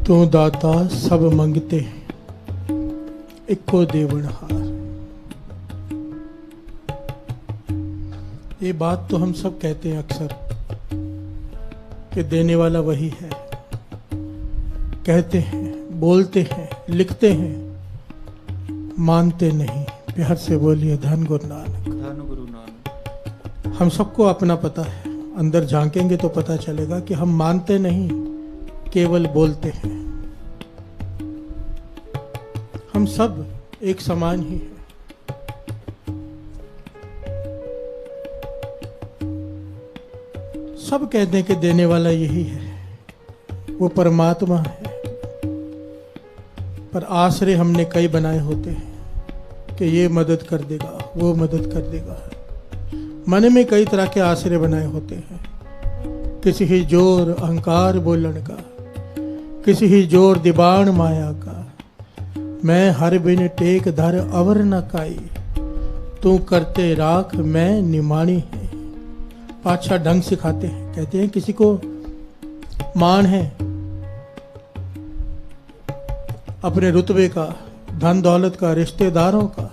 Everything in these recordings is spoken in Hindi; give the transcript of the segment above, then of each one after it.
तू दाता सब मंगते इक्को देवनहार। ये बात तो हम सब कहते हैं अक्सर कि देने वाला वही है। कहते हैं, बोलते हैं, लिखते हैं, मानते नहीं। प्यार से बोलिए धन गुरु नानक। धन गुरु नानक। हम सबको अपना पता है, अंदर झांकेंगे तो पता चलेगा कि हम मानते नहीं, केवल बोलते हैं। हम सब एक समान ही हैं। सब कहते हैं कि देने वाला यही है, वो परमात्मा है। पर आश्रय हमने कई बनाए होते हैं कि ये मदद कर देगा, वो मदद कर देगा। मन में कई तरह के आश्रय बनाए होते हैं। किसी ही जोर अहंकार बोलन का, किसी ही जोर दिबाण माया का। मैं हर बिन टेक धर अवर न काई, तू करते राख मैं निमाणी है। पातशाह ढंग सिखाते हैं, कहते हैं किसी को मान है अपने रुतबे का, धन दौलत का, रिश्तेदारों का,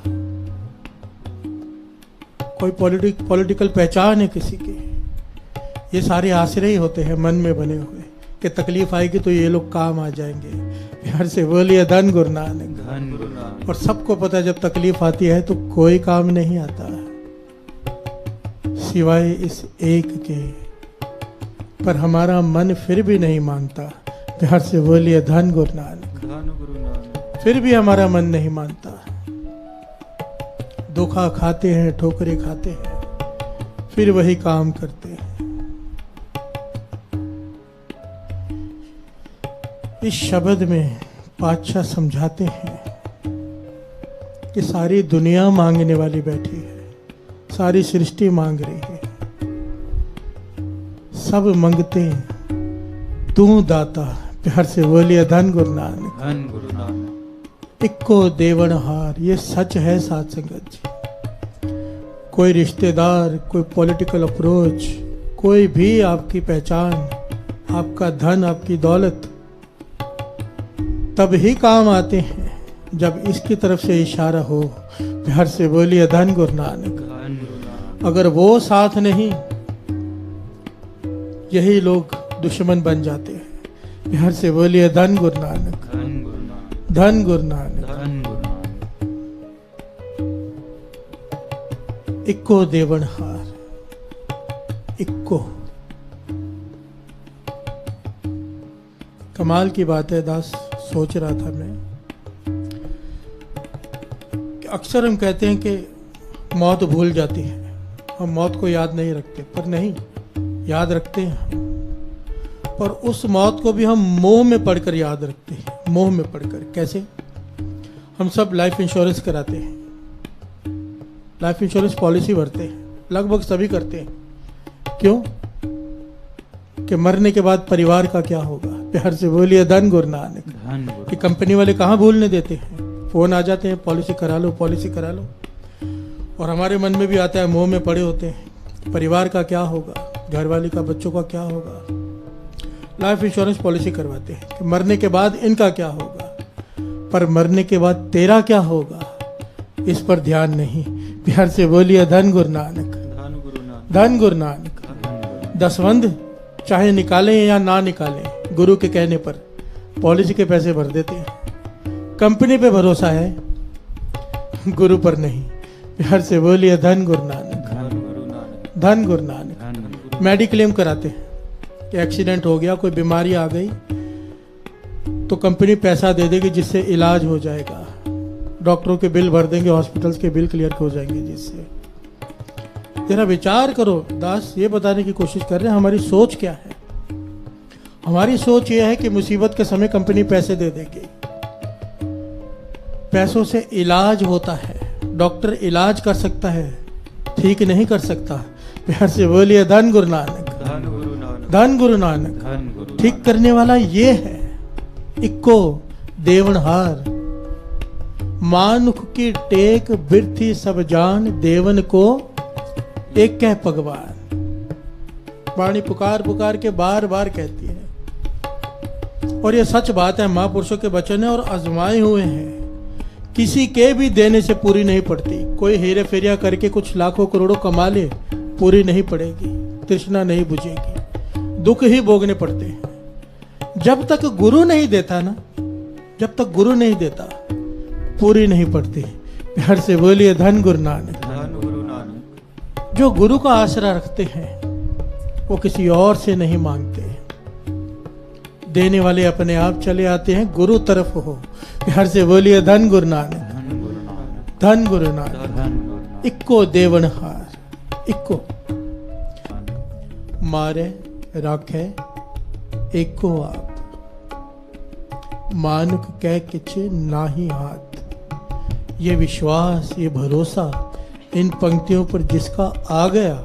कोई पॉलिटिकल पहचान है किसी की। ये सारे आश्रय ही होते हैं मन में बने हुए कि तकलीफ आएगी तो ये लोग काम आ जाएंगे। प्यार से बोलिए धन गुरु नानक। धन गुरु नानक। और सबको पता है जब तकलीफ आती है तो कोई काम नहीं आता सिवाय इस एक के, पर हमारा मन फिर भी नहीं मानता। प्यार से बोलिए धन गुरु नानक। धन गुरु नानक। फिर भी हमारा मन नहीं मानता। धोखा खाते हैं, ठोकरें खाते हैं, फिर वही काम करते हैं। इस शब्द में पातशाह समझाते हैं कि सारी दुनिया मांगने वाली बैठी है, सारी सृष्टि मांग रही है। सब मंगते तू दाता। प्यार से बोलिए धन गुरु नानक। धन गुरु नानक। इक्को देवनहार। ये सच है साथ संगत जी। कोई रिश्तेदार, कोई पॉलिटिकल अप्रोच, कोई भी आपकी पहचान, आपका धन, आपकी दौलत तब ही काम आते हैं जब इसकी तरफ से इशारा हो। प्यार से बोलिए धन गुरु नानक। धन गुरु नानक। अगर वो साथ नहीं, यही लोग दुश्मन बन जाते हैं। प्यार से बोलिए धन गुरु नानक। धन गुरु नानक। धन गुरु नानक। धन गुरु नानक। इक्को देवनहार। इक्को। कमाल की बात है दास। सोच रहा था मैं कि अक्सर हम कहते हैं कि मौत भूल जाती है, हम मौत को याद नहीं रखते, पर नहीं, याद रखते हैं। पर उस मौत को भी हम मोह में पढ़कर याद रखते हैं। मोह में पढ़कर कैसे? हम सब लाइफ इंश्योरेंस कराते हैं, लाइफ इंश्योरेंस पॉलिसी भरते हैं, लगभग सभी करते हैं। क्यों? कि मरने के बाद परिवार का क्या होगा। प्यार से बोलिए धन गुरु नानक। धन गुरु। कि कंपनी वाले कहाँ भूलने देते हैं, फोन आ जाते हैं, पॉलिसी करा लो, पॉलिसी करा लो। और हमारे मन में भी आता है, मुंह में पड़े होते हैं, परिवार का क्या होगा, घरवाली का, बच्चों का क्या होगा। लाइफ इंश्योरेंस पॉलिसी करवाते हैं कि मरने के बाद इनका क्या होगा, पर मरने के बाद तेरा क्या होगा, इस पर ध्यान नहीं। प्यार से बोलिए धन गुरु नानक। धन गुरु नानक। धन गुरु नानक। दसवंध चाहे निकालें या ना निकालें, गुरु के कहने पर पॉलिसी के पैसे भर देते हैं। कंपनी पे भरोसा है, गुरु पर नहीं। प्यार से बोलिए धन गुरु नानक। धन गुरु नानक। धन गुरु नानक। धन गुरु। मेडिक्लेम कराते हैं कि एक्सीडेंट हो गया, कोई बीमारी आ गई तो कंपनी पैसा दे देगी जिससे इलाज हो जाएगा। डॉक्टरों के बिल भर देंगे, हॉस्पिटल्स के बिल क्लियर हो जाएंगे जिससे। जरा विचार करो दास, ये बताने की कोशिश कर रहे हैं हमारी सोच क्या है। हमारी सोच ये है कि मुसीबत के समय कंपनी पैसे दे देगी, पैसों से इलाज होता है, डॉक्टर इलाज कर सकता है, ठीक नहीं कर सकता। प्यार से बोलिए धन गुरु नानक। धन गुरु नानक। धन गुरु नानक। धन गुरु। ठीक करने वाला ये है। इक्को देवनहार। मानुख की टेक बिरथी सब जान, देवन को एक कह भगवान। वाणी पुकार पुकार के बार बार कहती है, और ये सच बात है, महापुरुषों के वचन है और आजमाए हुए हैं। किसी के भी देने से पूरी नहीं पड़ती। कोई हेरे फेरिया करके कुछ लाखों करोड़ों कमा ले, पूरी नहीं पड़ेगी, तृष्णा नहीं बुझेगी, दुख ही भोगने पड़ते हैं। जब तक गुरु नहीं देता ना, जब तक गुरु नहीं देता, पूरी नहीं पड़ती। प्यार से बोलिए धन गुरु नानक। धन गुरु नानक। जो गुरु का आसरा रखते हैं वो किसी और से नहीं मांगते। देने वाले अपने आप चले आते हैं, गुरु तरफ हो। प्यार से बोलिए धन गुरु नानक। धन गुरु नानक। धन गुरु नानक। धन गुरु नानक। इक्को देवनहार, इक्को मारे राखे एको आप, मानुक कह किछ नाही हाथ। ये विश्वास, ये भरोसा इन पंक्तियों पर जिसका आ गया,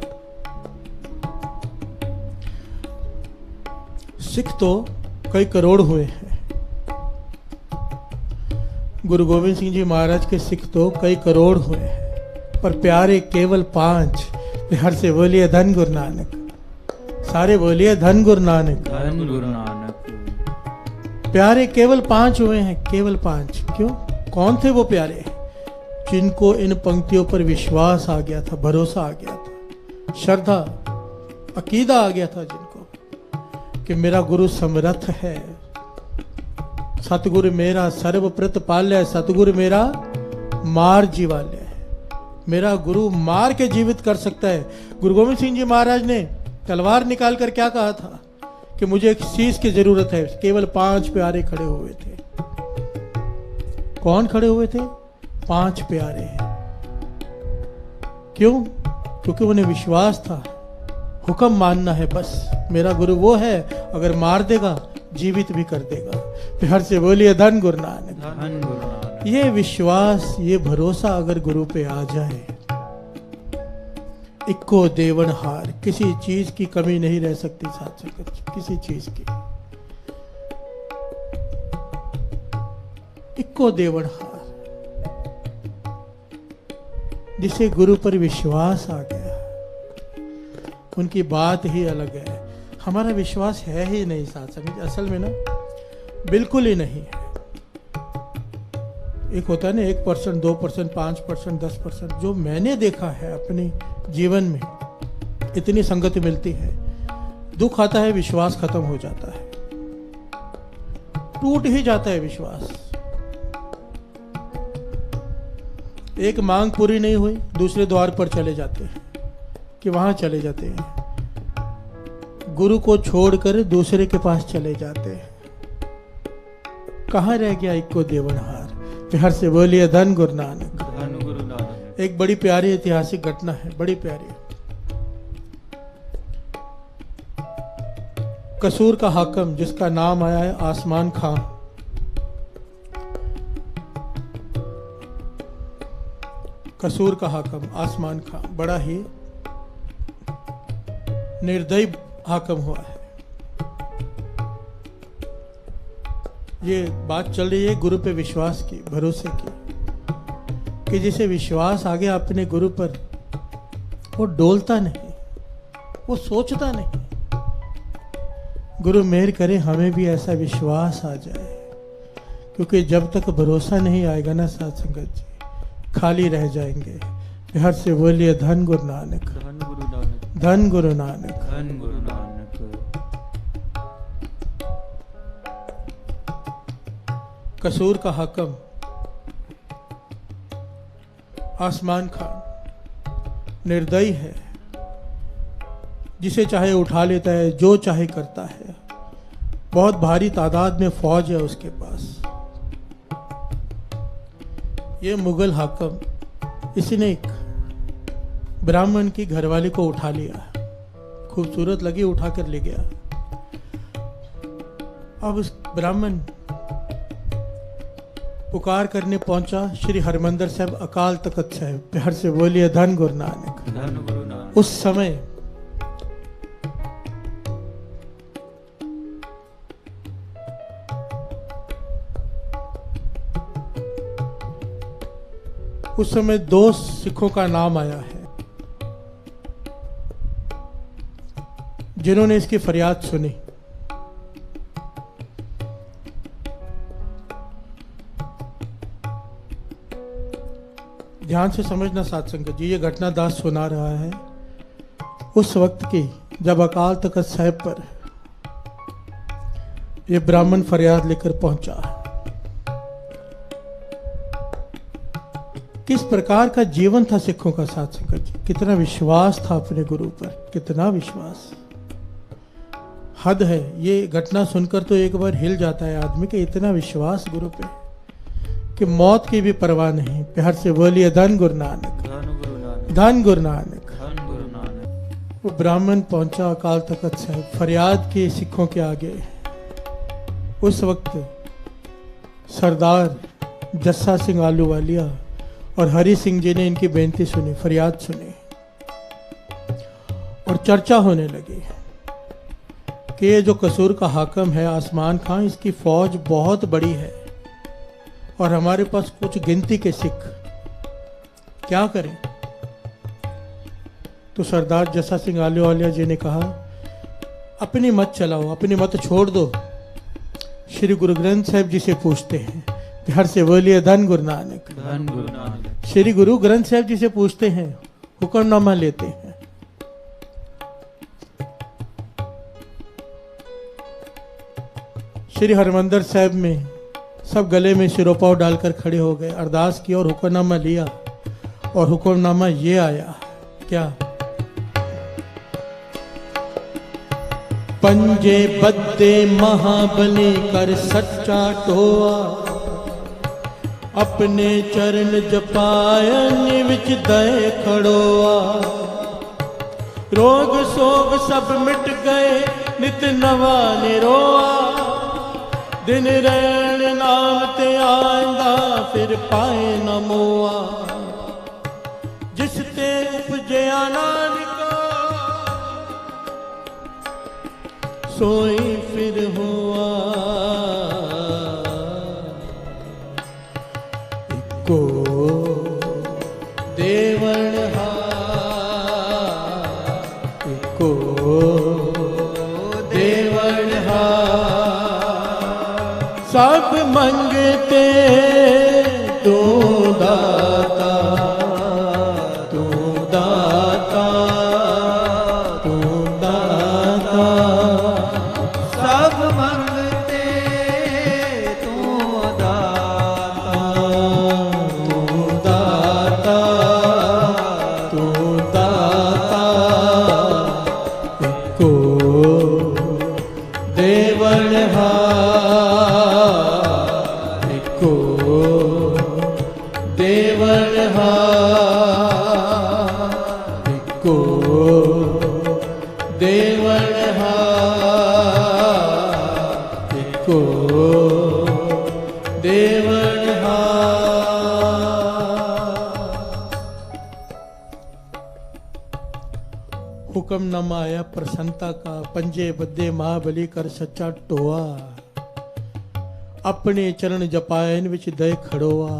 सिख तो कई करोड़ हुए हैं। गुरु गोविंद सिंह जी महाराज के सिख तो कई करोड़ हुए हैं, पर प्यारे केवल 5। प्यार से बोलिए धन गुरु नानक। सारे बोलिए धन गुरु नानक। धन गुरु नानक। प्यारे केवल 5 हुए हैं, केवल 5। क्यों? कौन थे वो प्यारे? जिनको इन पंक्तियों पर विश्वास आ गया था, भरोसा आ गया था, श्रद्धा, अकीदा आ गया था जिनको कि मेरा गुरु समर्थ है। सतगुरु मेरा सर्व प्रतिपाल्य, सतगुरु मेरा मार जीवाल्य है। मेरा गुरु मार के जीवित कर सकता है। गुरु गोविंद सिंह जी महाराज ने तलवार निकाल कर क्या कहा था कि मुझे एक शीश की जरूरत है। केवल 5 प्यारे खड़े हुए थे। कौन खड़े हुए थे? 5 प्यारे। क्यों? क्योंकि उन्हें विश्वास था, हुक्म मानना है बस। मेरा गुरु वो है, अगर मार देगा जीवित भी कर देगा। प्यार से बोलिए धन गुरु नानक। धन गुरु नानक। ये विश्वास, ये भरोसा अगर गुरु पे आ जाए, इक्को देवनहार, किसी चीज की कमी नहीं रह सकती साथ संगत, किसी चीज की। इक्को देवनहार, जिसे गुरु पर विश्वास आ गया, उनकी बात ही अलग है। हमारा विश्वास है ही नहीं साथ संगत, असल में ना बिल्कुल ही नहीं है। एक होता है ना 1%, 2%, 5%, 10%। जो मैंने देखा है अपने जीवन में, इतनी संगति मिलती है, दुख आता है, विश्वास खत्म हो जाता है, टूट ही जाता है विश्वास। एक मांग पूरी नहीं हुई, दूसरे द्वार पर चले जाते हैं कि वहां चले जाते हैं, गुरु को छोड़कर दूसरे के पास चले जाते हैं। कहां रह गया इक्को देवनहार? प्यार से बोलिए धन गुरु नानक। धन गुरु नानक। एक बड़ी प्यारी ऐतिहासिक घटना है, बड़ी प्यारी। कसूर का हाकिम, जिसका नाम आया है आसमान खां, कसूर का हाकिम आसमान खां बड़ा ही निर्दयी हाकिम हुआ है। ये बात चल रही है गुरु पे विश्वास की, भरोसे की, कि जिसे विश्वास आ गया अपने गुरु पर, वो डोलता नहीं, वो सोचता नहीं। गुरु मेहर करे हमें भी ऐसा विश्वास आ जाए, क्योंकि जब तक भरोसा नहीं आएगा ना साथ संगत जी, खाली रह जाएंगे। प्यार से बोलिए धन गुरु नानक। धन गुरु नानक। धन गुरु नानक। धन गुरु नानक। कसूर का हाकिम आसमान खान निर्दयी है, जिसे चाहे उठा लेता है, जो चाहे करता है। बहुत भारी तादाद में फौज है उसके पास। ये मुगल हाकिम, इसने एक ब्राह्मण की घरवाली को उठा लिया, खूबसूरत लगी, उठा कर ले गया। अब उस ब्राह्मण पुकार करने पहुंचा श्री हरमंदर साहब अकाल तख्त साहब। प्यार से बोलिए धन गुरु नानक। धन गुरु नानक। उस समय दो सिखों का नाम आया है, जिन्होंने इसकी फरियाद सुनी। ध्यान से समझना साध संगत जी, ये घटना दास सुना रहा है उस वक्त की जब अकाल तख्त साहिब पर ये ब्राह्मण फरियाद लेकर पहुंचा। किस प्रकार का जीवन था सिखों का साध संगत जी, कितना विश्वास था अपने गुरु पर, कितना विश्वास, हद है। ये घटना सुनकर तो एक बार हिल जाता है आदमी कि इतना विश्वास गुरु पे कि मौत की भी परवाह नहीं। प्यार से बोलिए धन गुरु नानक, धन गुरु नानक, धन गुरु नानक। धन गुरु नानक। वो ब्राह्मण पहुंचा अकाल तख्त साहिब फरियाद के सिखों के आगे। उस वक्त सरदार जस्सा सिंह आलूवालिया और हरि सिंह जी ने इनकी बेनती सुनी, फरियाद सुनी और चर्चा होने लगी कि ये जो कसूर का हाकम है आसमान खां, इसकी फौज बहुत बड़ी है और हमारे पास कुछ गिनती के सिख, क्या करें। तो सरदार जस्सा सिंह आलूवालिया जी ने कहा, अपनी मत चलाओ, अपनी मत छोड़ दो, श्री गुरु ग्रंथ साहिब जी से पूछते हैं। हर से बोलिए धन गुरु नानक, धन गुरु नानक। श्री गुरु ग्रंथ साहिब जी से पूछते हैं, हुक्मनामा लेते हैं। श्री हरमंदिर साहिब में सब गले में सिरोपाव डालकर खड़े हो गए, अरदास की और हुक्मनामा लिया और हुक्मनामा ये आया, क्या? पंजे बद्दे महाबली कर सच्चा टोआ, अपने चरण जपायन विच दए खड़ोआ। रोग सोग सब मिट गए नित नवा निरोआ, दिन रैन नाम ते आंदा फिर पाए न मोआ। जिस ते उपजया नानका सोई फिर हुआ। को देवण को देवण सब मंगते तू दाता, तू दाता, तू दाता। सब मंगते तू दाता, तू दाता, तू दाता। को देवण को देवण को देवण को देवण। हुक्मनामा आया प्रसन्नता का, पंजे बद्दे महाबली कर सच्चा टोआ। अपने चरण जपायन विच दय खड़ोआ।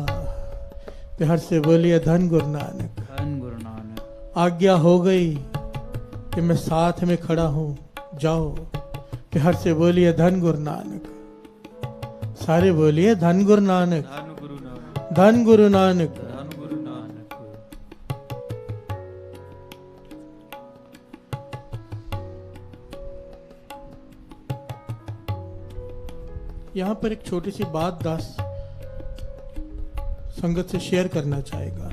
प्यार से बोलिए धन गुरु नानक, धन गुरु नानक। आज्ञा हो गई कि मैं साथ में खड़ा हूं, जाओ। प्यार से बोलिए धन गुरु नानक, सारे बोलिए धन गुरु नानक, धन गुरु नानक, धन गुरु नानक। धन गुरु नानक। यहाँ पर एक छोटी सी बात दास संगत से शेयर करना चाहेगा।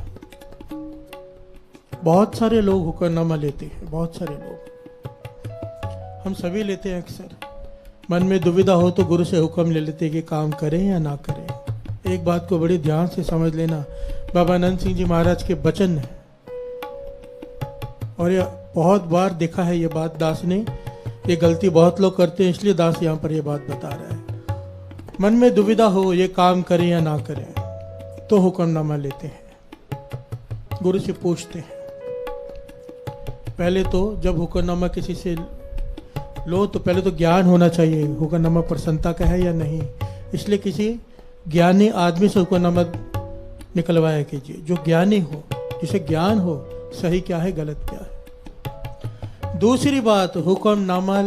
बहुत सारे लोग हुक्मनामा लेते हैं, बहुत सारे लोग, हम सभी लेते हैं। अक्सर मन में दुविधा हो तो गुरु से हुक्म ले लेते हैं कि काम करें या ना करें। एक बात को बड़ी ध्यान से समझ लेना, बाबा आनंद सिंह जी महाराज के वचन है और ये बहुत बार देखा है ये बात दास ने। ये गलती बहुत लोग करते हैं, इसलिए दास यहाँ पर ये बात बता रहा है। मन में दुविधा हो ये काम करें या ना करें तो हुक्मनामा लेते हैं, गुरु से पूछते हैं। पहले तो जब हुक्मनामा किसी से लो तो पहले तो ज्ञान होना चाहिए, हुक्मनामा प्रसन्नता का है या नहीं। इसलिए किसी ज्ञानी आदमी से हुक्मनामा निकलवाया कीजिए, जो ज्ञानी हो, जिसे ज्ञान हो सही क्या है गलत क्या है। दूसरी बात, हुक्मनामा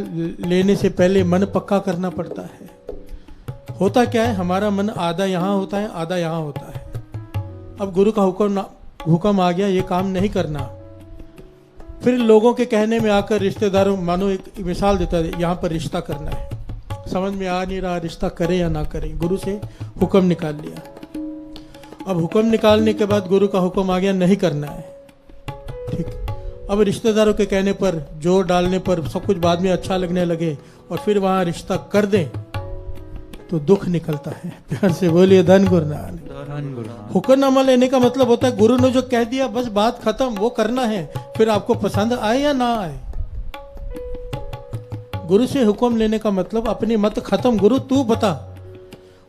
लेने से पहले मन पक्का करना पड़ता है। होता क्या है, हमारा मन आधा यहाँ होता है आधा यहाँ होता है। अब गुरु का हुक्म हुक्म आ गया ये काम नहीं करना, फिर लोगों के कहने में आकर रिश्तेदारों, मानो एक मिसाल देता है, यहाँ पर रिश्ता करना है, समझ में आ नहीं रहा रिश्ता करें या ना करें, गुरु से हुक्म निकाल लिया। अब हुक्म निकालने के बाद गुरु का हुक्म आ गया नहीं करना है, ठीक। अब रिश्तेदारों के कहने पर, जोर डालने पर सब कुछ बाद में अच्छा लगने लगे और फिर वहाँ रिश्ता कर दें तो दुख निकलता है। प्यार से बोलिए धन गुरु नानक। धन गुरु नानक। हुक्मनामा लेने का मतलब होता है गुरु ने जो कह दिया बस बात खत्म, वो करना है, फिर आपको पसंद आए या ना आए। गुरु से हुक्म लेने का मतलब अपनी मत खत्म, गुरु तू बता।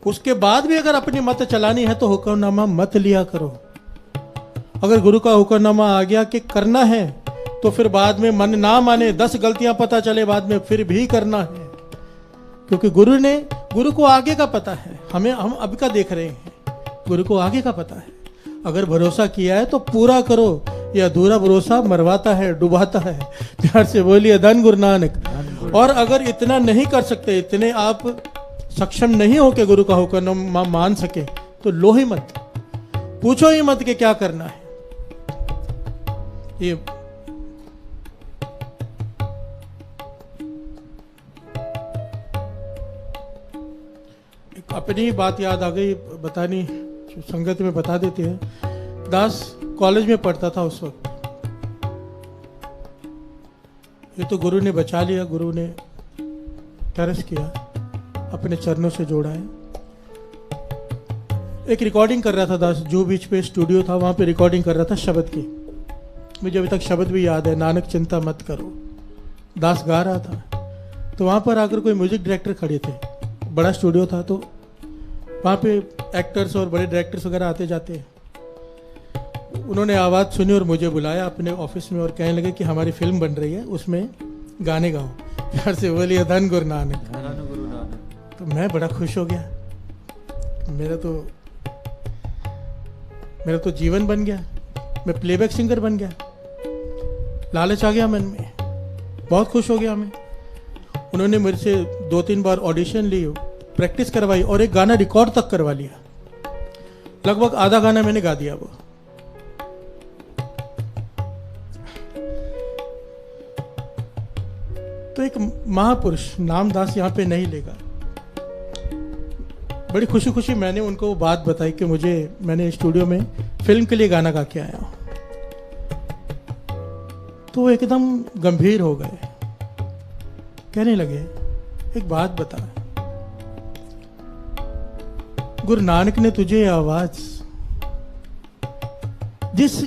उसके बाद भी अगर अपनी मत चलानी है तो हुक्मनामा मत लिया करो। अगर गुरु का हुक्मनामा आ गया कि करना है तो फिर बाद में मन ना माने, 10 गलतियां पता चले बाद में, फिर भी करना है, क्योंकि गुरु को आगे का पता है। हम अब का देख रहे हैं, गुरु को आगे का पता है। अगर भरोसा किया है तो पूरा करो, या अधूरा भरोसा मरवाता है, डुबाता है। प्यार से बोलिए धन गुरु नानक। और अगर इतना नहीं कर सकते, इतने आप सक्षम नहीं हो कि गुरु का हुक्म मान सके, तो लो ही मत, पूछो ही मत कि क्या करना है। ये एक अपनी बात याद आ गई, बतानी संगत में बता देते हैं। दास कॉलेज में पढ़ता था उस वक्त। ये तो गुरु ने बचा लिया, गुरु ने तरस किया, अपने चरणों से जोड़ा है। एक रिकॉर्डिंग कर रहा था दास, जू बीच पे स्टूडियो था, वहां पे रिकॉर्डिंग कर रहा था शब्द की। मुझे अभी तक शब्द भी याद है, नानक चिंता मत करो। दास गा रहा था, तो वहां पर आकर कोई म्यूजिक डायरेक्टर खड़े थे, बड़ा स्टूडियो था, तो वहां पे एक्टर्स और बड़े डायरेक्टर्स वगैरह आते जाते हैं। उन्होंने आवाज़ सुनी और मुझे बुलाया अपने ऑफिस में और कहने लगे कि हमारी फिल्म बन रही है, उसमें गाने गाओ। प्यार से बोलिए धन गुरु नानक। धन गुरु नानक। तो मैं बड़ा खुश हो गया, मेरा तो जीवन बन गया, मैं प्लेबैक सिंगर बन गया। लालच आ गया मन में, बहुत खुश हो गया मैं। उन्होंने मेरे से 2-3 बार ऑडिशन ली, प्रैक्टिस करवाई और एक गाना रिकॉर्ड तक करवा लिया। लगभग आधा गाना मैंने गा दिया। वो तो एक महापुरुष, नाम दास यहाँ पे नहीं लेगा, बड़ी खुशी खुशी मैंने उनको वो बात बताई कि मैंने स्टूडियो में फिल्म के लिए गाना गा के आया हूं। तो वो एकदम गंभीर हो गए, कहने लगे एक बात बता, गुरु नानक ने तुझे आवाज, जिस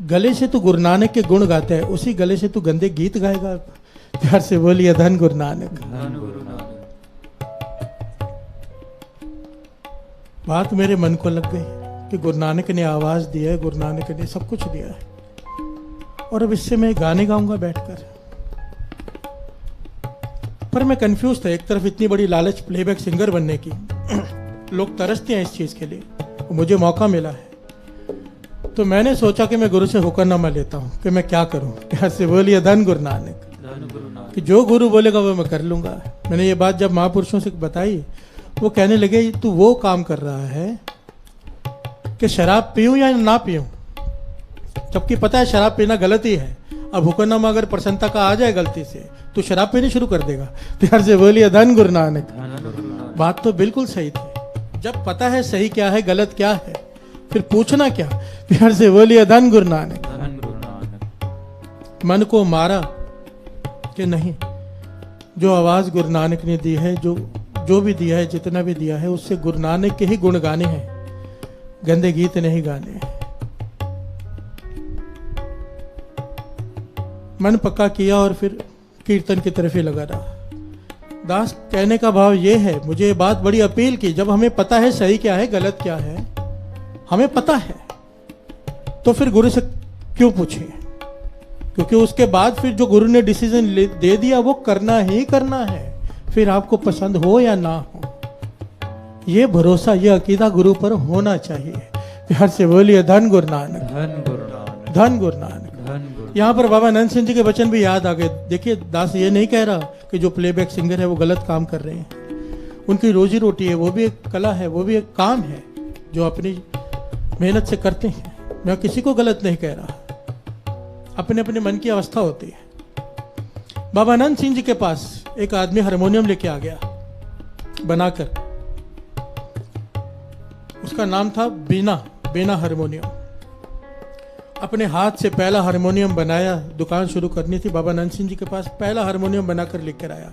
गले से तू गुरु नानक के गुण गाता है उसी गले से तू गंदे गीत गाएगा। प्यार से बोलिए धन गुरु नानक। धन गुरु नानक। बात मेरे मन को लग गई कि गुरु नानक ने आवाज दिया है, गुरु नानक ने सब कुछ दिया है, और अब इससे मैं गाने गाऊंगा बैठकर। पर मैं कंफ्यूज था, एक तरफ इतनी बड़ी लालच प्लेबैक सिंगर बनने की, लोग तरसते हैं इस चीज के लिए, मुझे मौका मिला है, तो मैंने सोचा कि मैं गुरु से हुक्मनामा लेता हूं कि मैं क्या करूं। प्यार से बोलिए धन गुरु नानक। धन गुरु नानक। कि जो गुरु बोलेगा वो मैं कर लूंगा। मैंने ये बात जब महापुरुषों से बताई, वो कहने लगे तू वो काम कर रहा है कि शराब पीऊं या ना पीऊं, जबकि पता है शराब पीना गलत ही है। अब हुक्मनामा अगर प्रसन्नता का आ जाए गलती से तो शराब पीनी शुरू कर देगा। प्यार से बोलिए धन गुरु नानक। धन गुरु नानक। बात तो बिल्कुल सही थी, जब पता है सही क्या है गलत क्या है फिर पूछना क्या। प्यार से बोलिए धन गुरु नानक। धन गुरु नानक। मन को मारा कि नहीं, जो आवाज गुरु नानक ने दी है, जो भी दिया है, जितना भी दिया है, उससे गुरु नानक के ही गुण गाने हैं, गंदे गीत नहीं गाने हैं। मन पक्का किया और फिर कीर्तन की तरफ ही लगा रहा। दास कहने का भाव ये है, मुझे ये बात बड़ी अपील की, जब हमें पता है सही क्या है गलत क्या है, हमें पता है, तो फिर गुरु से क्यों पूछे? क्योंकि उसके बाद फिर जो गुरु ने डिसीजन दे दिया वो करना ही करना है, फिर आपको पसंद हो या ना हो। ये भरोसा, ये अकीदा गुरु पर होना चाहिए। प्यार से बोलिए धन गुरु नानक। धन गुरु नानक। धन गुरु नानक। धन गुरु। यहाँ पर बाबा नंद सिंह जी के वचन भी याद आ गए। देखिए दास ये नहीं कह रहा कि जो प्लेबैक सिंगर है वो गलत काम कर रहे हैं, उनकी रोजी रोटी है, वो भी एक कला है, वो भी एक काम है जो अपनी मेहनत से करते हैं। मैं किसी को गलत नहीं कह रहा, अपने अपने मन की अवस्था होती है। बाबा आनंद सिंह जी के पास एक आदमी हारमोनियम लेके आ गया बनाकर, उसका नाम था बीना हारमोनियम। अपने हाथ से पहला हारमोनियम बनाया, दुकान शुरू करनी थी। बाबा आनंद सिंह जी के पास पहला हारमोनियम बनाकर लेकर आया।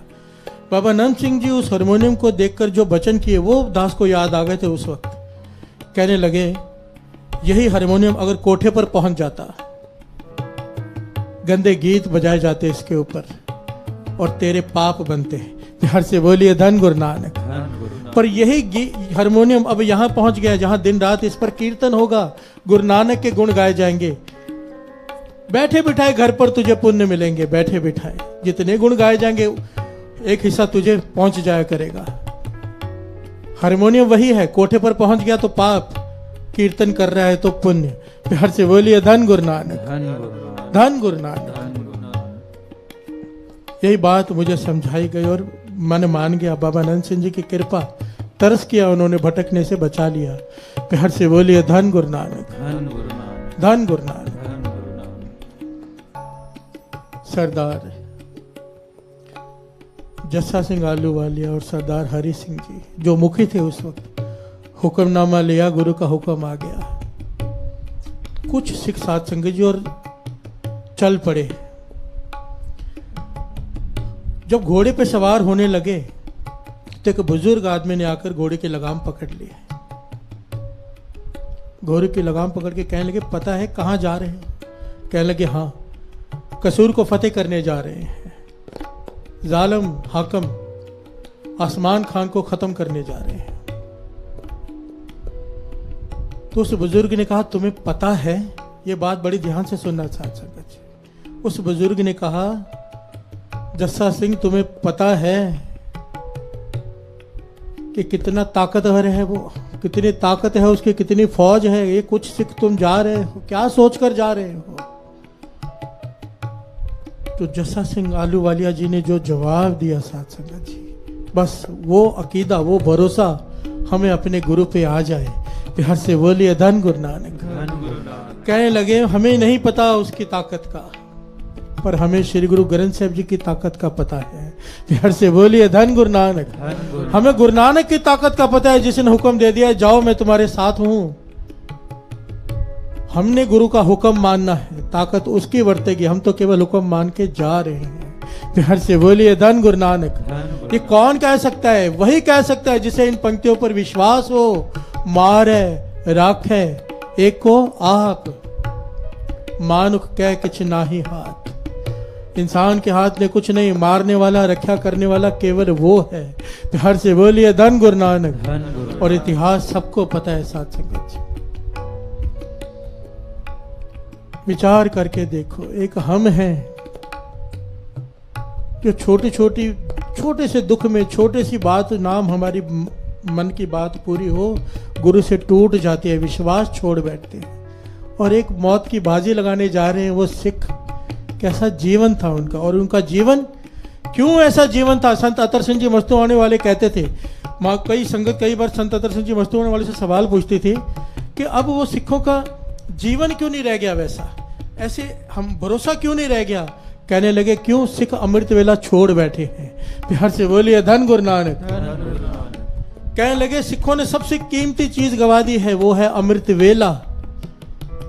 बाबा आनंद सिंह जी उस हारमोनियम को देखकर जो वचन किए वो दास को याद आ गए थे उस वक्त। कहने लगे, यही हारमोनियम अगर कोठे पर पहुंच जाता, गंदे गीत बजाए जाते इसके ऊपर और तेरे पाप बनते। प्यार से बोलिए धन गुरु नानक। पर यही हारमोनियम अब यहां पहुंच गया जहां दिन रात इस पर कीर्तन होगा, गुरु नानक के गुण गाए जाएंगे। बैठे बिठाए घर पर तुझे पुण्य मिलेंगे, बैठे बिठाए जितने गुण गाए जाएंगे एक हिस्सा तुझे पहुंच जाया करेगा। हारमोनियम वही है, कोठे पर पहुंच गया तो पाप, कीर्तन कर रहा है तो पुण्य। प्यार से बोलिए धन गुरु नानक, धन गुरु नानक। यही बात मुझे समझाई गई और मन मान गया। बाबा आनंद सिंह जी की कृपा, तरस किया, उन्होंने भटकने से बचा लिया। प्यार से बोलिए धन गुरु नानक, धन गुरु नानक। सरदार जस्सा सिंह आलूवालिया और सरदार हरि सिंह जी जो मुखी थे उस वक्त, हुक्मनामा लिया, गुरु का हुक्म आ गया। कुछ सिख साध संगत जी और चल पड़े। जब घोड़े पे सवार होने लगे तो एक बुजुर्ग आदमी ने आकर घोड़े की लगाम पकड़ ली। घोड़े की लगाम पकड़ के कहने लगे, पता है कहाँ जा रहे हैं? कहने लगे, हाँ, कसूर को फतेह करने जा रहे हैं। जालिम हाकम आसमान खान को खत्म करने जा रहे हैं। तो उस बुजुर्ग ने कहा, तुम्हें पता है? ये बात बड़ी ध्यान से सुनना साथ संगत जी। उस बुजुर्ग ने कहा, जस्सा सिंह, तुम्हें पता है कि कितना ताकतवर है वो, कितनी ताकत है उसकी, कितनी फौज है? ये कुछ सिख तुम जा रहे हो, क्या सोचकर जा रहे हो? तो जस्सा सिंह आलूवालिया जी ने जो जवाब दिया साथ संगत जी, बस वो अकीदा, वो भरोसा हमें अपने गुरु पे आ जाए। प्यार से बोलिए धन गुरु नानक। कहने लगे, हमें नहीं पता उसकी ताकत का, पर हमें श्री गुरु ग्रंथ साहिब जी की ताकत का पता है। प्यार से बोलिए धन गुरु नानक। हमें गुरु नानक की ताकत का पता है, जिसने हुक्म दे दिया, जाओ मैं तुम्हारे साथ हूं। हमने गुरु का हुक्म मानना है, ताकत उसकी वर्तेगी, हम तो केवल हुक्म मान के जा रहे हैं। प्यार से बोलिए धन गुरु नानक। ये कौन कह सकता है? वही कह सकता है जिसे इन पंक्तियों पर विश्वास हो। मार है, राख है, एक को आप, मानुख कह किछ नाही हाथ। इंसान के हाथ में कुछ नहीं, मारने वाला, रक्षा करने वाला केवल वो है। प्यार से बोलिए धन गुरु नानक। और इतिहास सबको पता है साथ संगत जी। विचार करके देखो, एक हम हैं जो छोटे से दुख में, छोटे सी बात, नाम हमारी मन की बात पूरी हो, गुरु से टूट जाती है, विश्वास छोड़ बैठते हैं और एक मौत की बाजी लगाने जा रहे हैं। वो सिख, कैसा जीवन था उनका, और उनका जीवन क्यों ऐसा जीवन था? संत अतर सिंह जी मस्तुआने वाले कहते थे, कई बार संत अतर सिंह जी मस्तुआने वाले से सवाल पूछती थी कि अब वो सिखों का जीवन क्यों नहीं रह गया वैसा, ऐसे हम भरोसा क्यों नहीं रह गया? कहने लगे, क्यों? सिख अमृत वेला छोड़ बैठे हैं। प्यार से बोलिए धन गुरु नानक। कहने लगे, सिखों ने सबसे कीमती चीज गवा दी है, वो है अमृत वेला।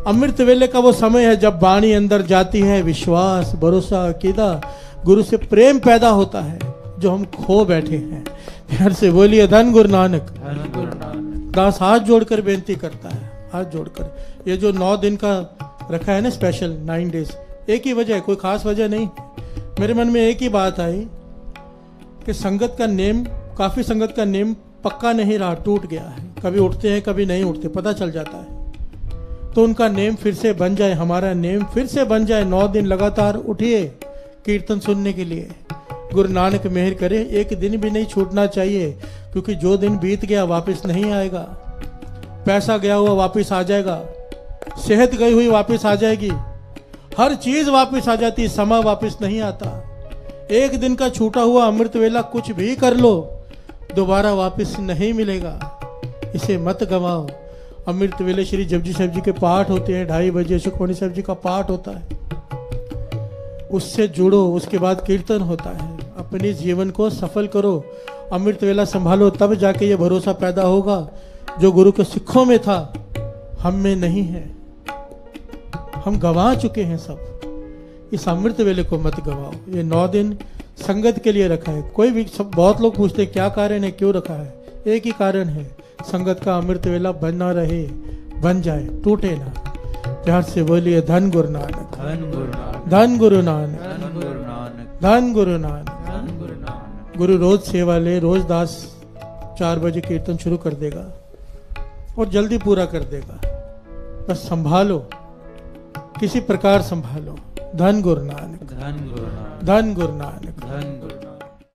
अमृत वेले का वो समय है जब वाणी अंदर जाती है, विश्वास, भरोसा, अकीदा, गुरु से प्रेम पैदा होता है, जो हम खो बैठे हैं। प्यार से बोलिए धन गुरु नानक। दास हाथ जोड़कर बेनती करता है, हाथ जोड़कर। ये जो 9 दिन का रखा है ना स्पेशल 9 डेज, एक ही वजह है, कोई खास वजह नहीं। मेरे मन में एक ही बात आई कि संगत का नेम, काफी संगत का नेम पक्का नहीं रहा, टूट गया है। कभी उठते हैं, कभी नहीं उठते, पता चल जाता है। तो उनका नेम फिर से बन जाए, हमारा नेम फिर से बन जाए। 9 दिन लगातार उठिए कीर्तन सुनने के लिए। गुरु नानक मेहर करे, एक दिन भी नहीं छूटना चाहिए, क्योंकि जो दिन बीत गया वापस नहीं आएगा। पैसा गया हुआ वापस आ जाएगा, सेहत गई हुई वापस आ जाएगी, हर चीज वापस आ जाती, समय वापस नहीं आता। एक दिन का छूटा हुआ अमृत वेला कुछ भी कर लो, दोबारा वापस नहीं मिलेगा। इसे मत गवाओ। अमृत वेले श्री जपजी साहब जी के पाठ होते हैं, 2:30 बजे सुखमणि साहब जी का पाठ होता है, उससे जुड़ो। उसके बाद कीर्तन होता है। अपने जीवन को सफल करो, अमृत वेला संभालो, तब जाके ये भरोसा पैदा होगा जो गुरु के सिखों में था हम में नहीं है। हम गंवा चुके हैं सब। इस अमृत वेले को मत गवाओ। ये 9 दिन संगत के लिए रखा है। कोई भी सब, बहुत लोग पूछते हैं क्या कारण है, क्यों रखा है। एक ही कारण है, संगत का अमृत वेला बना रहे, बन जाए, टूटे ना। प्यार से बोलिए धन गुरु नानक, धन गुरु नानक, धन गुरु नानक, धन गुरु नानक, धन गुरु नानक। धन गुरु नानक। गुरु रोज सेवा ले, रोज दास 4 बजे कीर्तन शुरू कर देगा और जल्दी पूरा कर देगा। बस संभालो, किसी प्रकार संभालो। धन गुरु नानक, धन गुरु नानक, धन गुरु नानक। धन